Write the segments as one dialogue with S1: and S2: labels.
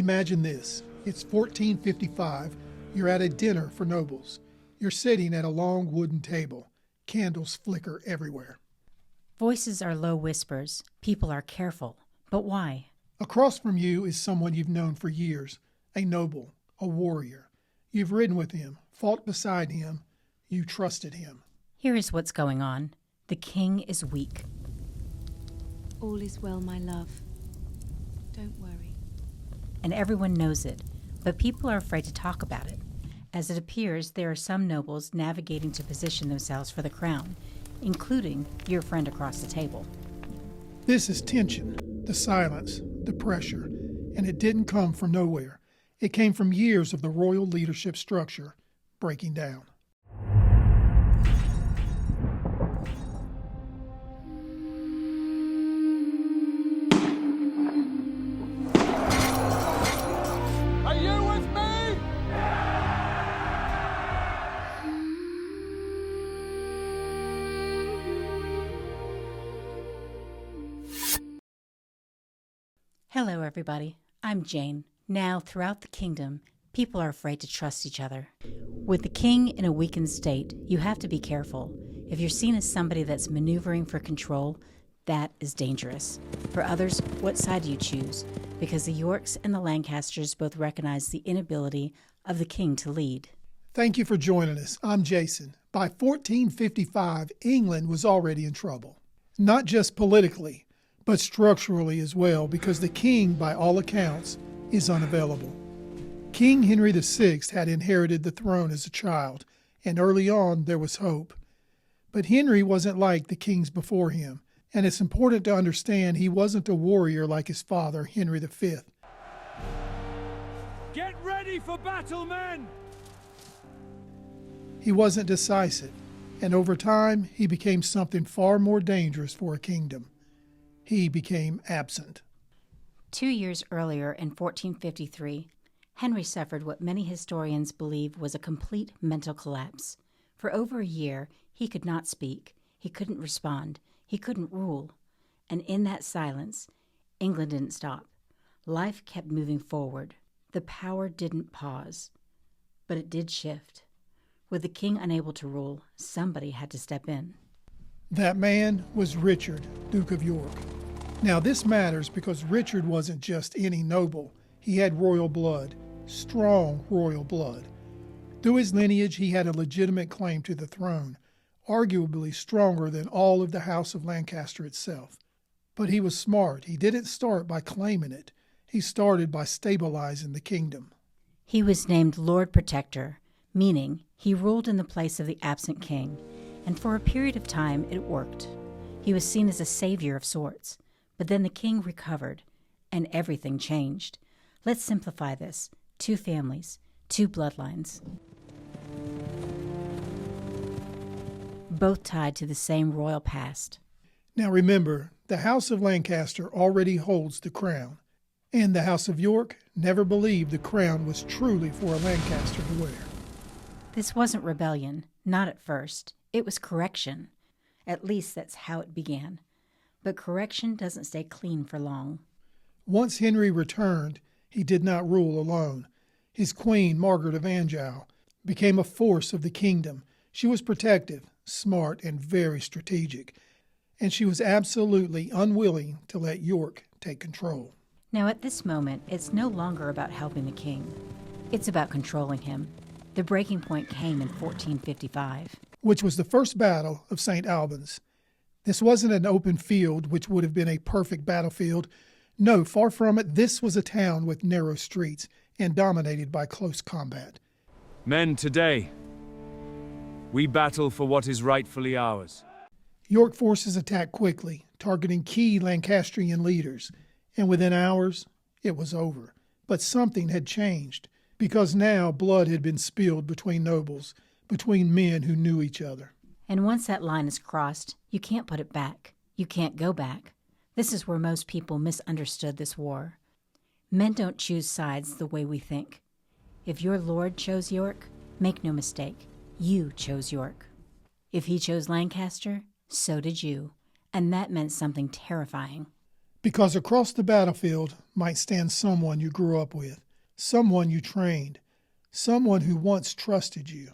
S1: Imagine this. It's 1455. You're at a dinner for nobles. You're sitting at a long wooden table. Candles flicker everywhere.
S2: Voices are low whispers. People are careful. But why?
S1: Across from you is someone you've known for years, a noble, a warrior. You've ridden with him, fought beside him. You trusted him.
S2: Here is what's going on. The king is weak.
S3: All is well, my love. Don't worry.
S2: And everyone knows it, but people are afraid to talk about it. As it appears, there are some nobles navigating to position themselves for the crown, including your friend across the table.
S1: This is tension, the silence, the pressure, and it didn't come from nowhere. It came from years of the royal leadership structure breaking down.
S4: Are you with me?
S2: Hello, everybody. I'm Jane. Now, throughout the kingdom, people are afraid to trust each other. With the king in a weakened state, you have to be careful. If you're seen as somebody that's maneuvering for control, that is dangerous. For others, what side do you choose? Because the Yorks and the Lancasters both recognize the inability of the king to lead.
S1: Thank you for joining us. I'm Jason. By 1455, England was already in trouble. Not just politically, but structurally as well, because the king, by all accounts, is unavailable. King Henry VI had inherited the throne as a child, and early on there was hope. But Henry wasn't like the kings before him, and it's important to understand he wasn't a warrior like his father, Henry V.
S4: Get ready for battle, men!
S1: He wasn't decisive, and over time he became something far more dangerous for a kingdom. He became absent.
S2: 2 years earlier, in 1453, Henry suffered what many historians believe was a complete mental collapse. For over a year, he could not speak, he couldn't respond, he couldn't rule. And in that silence, England didn't stop. Life kept moving forward. The power didn't pause. But it did shift. With the king unable to rule, somebody had to step in.
S1: That man was Richard, Duke of York. Now this matters because Richard wasn't just any noble. He had royal blood, strong royal blood. Through his lineage, he had a legitimate claim to the throne, arguably stronger than all of the House of Lancaster itself. But he was smart. He didn't start by claiming it. He started by stabilizing the kingdom.
S2: He was named Lord Protector, meaning he ruled in the place of the absent king, and for a period of time it worked. He was seen as a savior of sorts. But then the king recovered, and everything changed. Let's simplify this. 2 families, 2 bloodlines. Both tied to the same royal past.
S1: Now remember, the House of Lancaster already holds the crown, and the House of York never believed the crown was truly for a Lancaster to wear.
S2: This wasn't rebellion, not at first. It was correction. At least that's how it began. But correction doesn't stay clean for long.
S1: Once Henry returned, he did not rule alone. His queen, Margaret of Anjou, became a force of the kingdom. She was protective, smart, and very strategic, and she was absolutely unwilling to let York take control.
S2: Now at this moment, it's no longer about helping the king. It's about controlling him. The breaking point came in 1455.
S1: Which was the first battle of St. Albans. This wasn't an open field, which would have been a perfect battlefield. No, far from it, this was a town with narrow streets and dominated by close combat.
S4: Men, today, we battle for what is rightfully ours.
S1: York forces attacked quickly, targeting key Lancastrian leaders, and within hours, it was over. But something had changed, because now blood had been spilled between nobles, between men who knew each other.
S2: And once that line is crossed, you can't put it back. You can't go back. This is where most people misunderstood this war. Men don't choose sides the way we think. If your lord chose York, make no mistake, you chose York. If he chose Lancaster, so did you. And that meant something terrifying.
S1: Because across the battlefield might stand someone you grew up with, someone you trained, someone who once trusted you,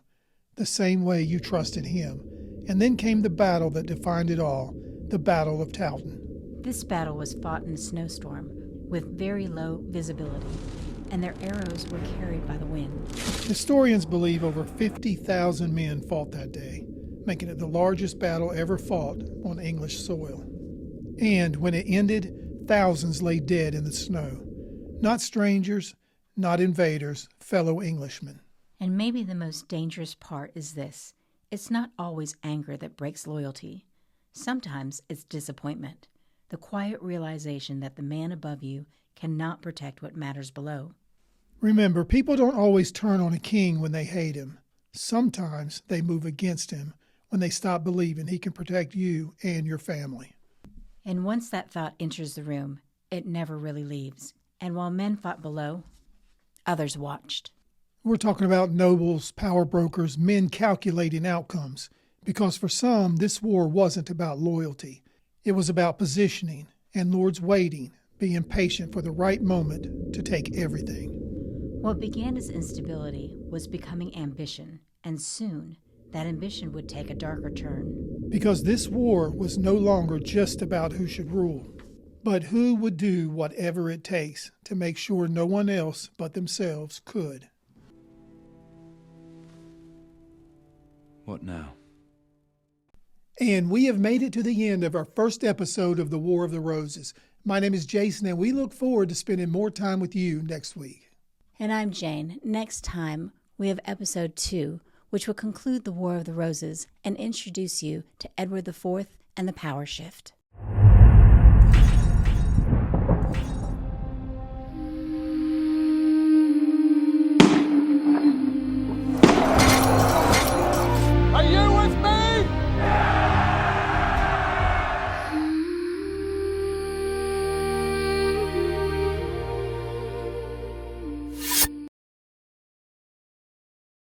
S1: the same way you trusted him. And then came the battle that defined it all, the Battle of Towton.
S2: This battle was fought in a snowstorm with very low visibility, and their arrows were carried by the wind.
S1: Historians believe over 50,000 men fought that day, making it the largest battle ever fought on English soil. And when it ended, thousands lay dead in the snow. Not strangers, not invaders, fellow Englishmen.
S2: And maybe the most dangerous part is this. It's not always anger that breaks loyalty. Sometimes it's disappointment, the quiet realization that the man above you cannot protect what matters below.
S1: Remember, people don't always turn on a king when they hate him. Sometimes they move against him when they stop believing he can protect you and your family.
S2: And once that thought enters the room, it never really leaves. And while men fought below, others watched.
S1: We're talking about nobles, power brokers, men calculating outcomes. Because for some, this war wasn't about loyalty. It was about positioning and lords waiting, being patient for the right moment to take everything.
S2: What began as instability was becoming ambition, and soon that ambition would take a darker turn.
S1: Because this war was no longer just about who should rule, but who would do whatever it takes to make sure no one else but themselves could.
S4: What now?
S1: And we have made it to the end of our first episode of The War of the Roses. My name is Jason, and we look forward to spending more time with you next week.
S2: And I'm Jane. Next time, we have episode 2, which will conclude the War of the Roses and introduce you to Edward IV and the power shift.